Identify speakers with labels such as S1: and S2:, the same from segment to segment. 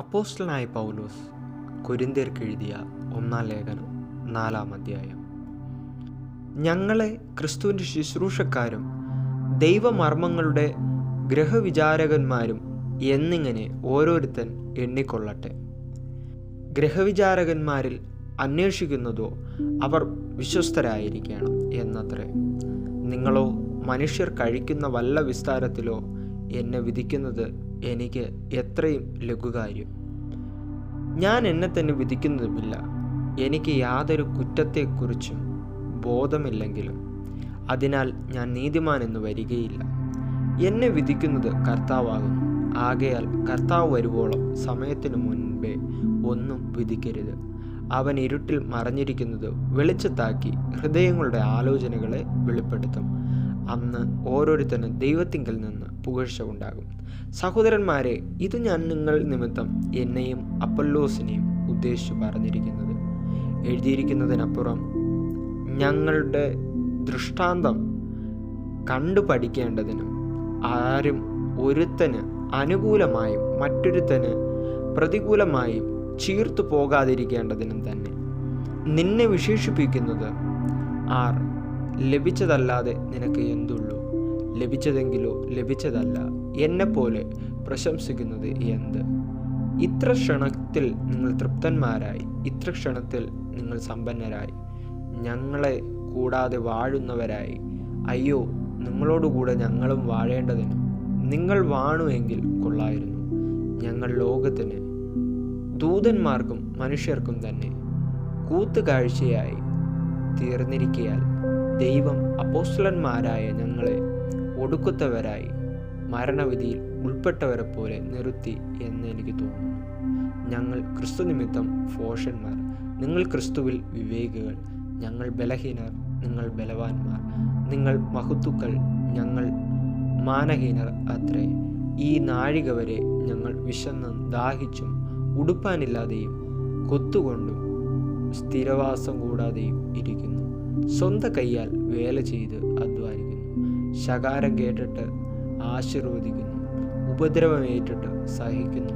S1: അപ്പോസ്തലനായ പൗലോസ് കൊരിന്ത്യർക്കെഴുതിയ 1-ാം ലേഖനം 4-ാം അധ്യായം. ഞങ്ങളെ ക്രിസ്തുവിൻ്റെ ശുശ്രൂഷക്കാരും ദൈവമർമ്മങ്ങളുടെ ഗ്രഹവിചാരകന്മാരും എന്നിങ്ങനെ ഓരോരുത്തൻ എണ്ണിക്കൊള്ളട്ടെ. ഗ്രഹവിചാരകന്മാരിൽ അന്വേഷിക്കുന്നതോ അവർ വിശ്വസ്തരായിരിക്കണം എന്നത്രേ. നിങ്ങളോ മനുഷ്യർ കഴിക്കുന്ന വല്ല വിസ്താരത്തിലോ എന്നെ വിധിക്കുന്നത് എനിക്ക് എത്രയും ലഘുകാര്യം. ഞാൻ എന്നെ തന്നെ വിധിക്കുന്നതുമില്ല. എനിക്ക് യാതൊരു കുറ്റത്തെക്കുറിച്ചും ബോധമില്ലെങ്കിലും അതിനാൽ ഞാൻ നീതിമാൻ എന്ന് വരികയില്ല. എന്നെ വിധിക്കുന്നത് കർത്താവാകുന്നു. ആകയാൽ കർത്താവ് വരുവോളം സമയത്തിനു മുൻപേ ഒന്നും വിധിക്കരുത്. അവൻ ഇരുട്ടിൽ മറഞ്ഞിരിക്കുന്നത് വെളിച്ചത്താക്കി ഹൃദയങ്ങളുടെ ആലോചനകളെ വെളിപ്പെടുത്തും. അന്ന് ഓരോരുത്തരും ദൈവത്തിങ്കൽ നിന്ന് പുകഴ്ച ഉണ്ടാകും. സഹോദരന്മാരെ, ഇത് ഞാൻ നിങ്ങൾ നിമിത്തം എന്നെയും അപ്പൊല്ലോസിനെയും ഉദ്ദേശിച്ചു പറഞ്ഞിരിക്കുന്നത് എഴുതിയിരിക്കുന്നതിനപ്പുറം ഞങ്ങളുടെ ദൃഷ്ടാന്തം കണ്ടു പഠിക്കേണ്ടതിനും ആരും ഒരുത്തന് അനുകൂലമായും മറ്റൊരുത്തന് പ്രതികൂലമായും ചീർത്തു പോകാതിരിക്കേണ്ടതിനും തന്നെ. നിന്നെ വിശേഷിപ്പിക്കുന്നത് ആർ? ലഭിച്ചതല്ലാതെ നിനക്ക് എന്തുള്ളൂ? ലഭിച്ചതെങ്കിലോ ലഭിച്ചതല്ല. എന്നെപ്പോലെ പ്രശംസിക്കുന്നത് എന്ത്? ഇത്ര ക്ഷണത്തിൽ നിങ്ങൾ തൃപ്തന്മാരായി, ഇത്ര ക്ഷണത്തിൽ നിങ്ങൾ സമ്പന്നരായി, ഞങ്ങളെ കൂടാതെ വാഴുന്നവരായി. അയ്യോ, നിങ്ങളോടുകൂടെ ഞങ്ങളും വാഴേണ്ടതിന് നിങ്ങൾ വാണുവെങ്കിൽ കൊള്ളായിരുന്നു. ഞങ്ങൾ ലോകത്തിന് ദൂതന്മാർക്കും മനുഷ്യർക്കും തന്നെ കൂത്തുകാഴ്ചയായി തീർന്നിരിക്കയാൽ ദൈവം അപ്പോസ്തലന്മാരായ ഞങ്ങളെ ഒടുക്കത്തവരായി മരണവിധിയിൽ ഉൾപ്പെട്ടവരെ പോലെ നിർത്തി എന്ന് എനിക്ക് തോന്നുന്നു. ഞങ്ങൾ ക്രിസ്തു നിമിത്തം ഭോഷന്മാർ, നിങ്ങൾ ക്രിസ്തുവിൽ വിവേകികൾ. ഞങ്ങൾ ബലഹീനർ, നിങ്ങൾ ബലവാന്മാർ. നിങ്ങൾ മഹത്തുക്കൾ, ഞങ്ങൾ മാനഹീനർ അത്രേ. ഈ നാഴിക വരെ ഞങ്ങൾ വിശന്നും ദാഹിച്ചും ഉടുപ്പാനില്ലാതെയും കൊത്തുകൊണ്ടും സ്ഥിരവാസം കൂടാതെയും ഇരിക്കുന്നു. സ്വന്തം കൈയാൽ വേല ചെയ്ത് അധ്വാനിക്കുന്നു. ശകാരം കേട്ടിട്ട് ആശീർവദിക്കുന്നു. ഉപദ്രവമേറ്റിട്ട് സഹിക്കുന്നു.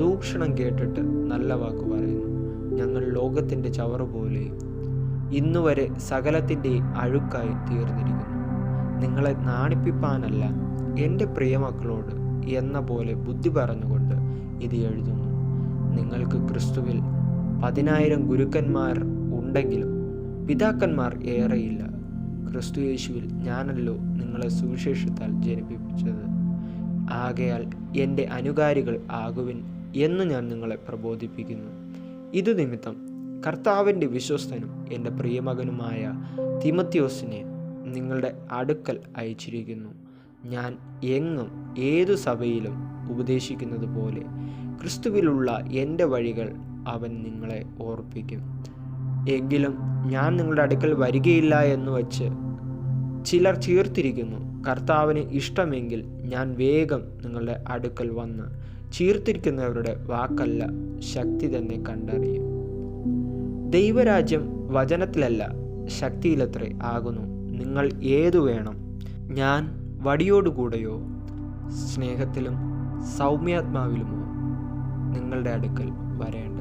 S1: ദൂഷണം കേട്ടിട്ട് നല്ല വാക്ക് പറയുന്നു. ഞങ്ങൾ ലോകത്തിൻ്റെ ചവറ് പോലെയും ഇന്നുവരെ സകലത്തിൻ്റെ അഴുക്കായി തീർന്നിരിക്കുന്നു. നിങ്ങളെ നാണിപ്പിപ്പാനല്ല, എൻ്റെ പ്രിയമക്കളോട് എന്ന പോലെ ബുദ്ധി പറഞ്ഞുകൊണ്ട് ഇത് എഴുതുന്നു. നിങ്ങൾക്ക് ക്രിസ്തുവിൽ 10,000 ഗുരുക്കന്മാർ ഉണ്ടെങ്കിലും പിതാക്കന്മാർ ഏറെയില്ല. ക്രിസ്തു യേശുവിൽ ഞാനല്ലോ നിങ്ങളെ സുവിശേഷത്താൽ ജനിപ്പിച്ചത്. ആകയാൽ എൻ്റെ അനുകാരികൾ ആകുവിൻ എന്ന് ഞാൻ നിങ്ങളെ പ്രബോധിപ്പിക്കുന്നു. ഇതു നിമിത്തം കർത്താവിൻ്റെ വിശ്വസ്തനും എൻ്റെ പ്രിയമകനുമായ തിമോത്തിയോസിനെ നിങ്ങളുടെ അടുക്കൽ അയച്ചിരിക്കുന്നു. ഞാൻ എങ്ങും ഏതു സഭയിലും ഉപദേശിക്കുന്നത് പോലെ ക്രിസ്തുവിലുള്ള എൻ്റെ വഴികൾ അവൻ നിങ്ങളെ ഓർപ്പിക്കും. എങ്കിലും ഞാൻ നിങ്ങളുടെ അടുക്കൽ വരികയില്ല എന്ന് വച്ച് ചിലർ ചീർത്തിരിക്കുന്നു. കർത്താവിന് ഇഷ്ടമെങ്കിൽ ഞാൻ വേഗം നിങ്ങളുടെ അടുക്കൽ വന്ന് ചീർത്തിരിക്കുന്നവരുടെ വാക്കല്ല, ശക്തി തന്നെ കണ്ടറിയും. ദൈവരാജ്യം വചനത്തിലല്ല ശക്തിയിലത്രേ ആകുന്നു. നിങ്ങൾ ഏതു വേണം? ഞാൻ വടിയോടുകൂടെയോ സ്നേഹത്തിലും സൗമ്യാത്മാവിലുമോ നിങ്ങളുടെ അടുക്കൽ വരേണ്ട?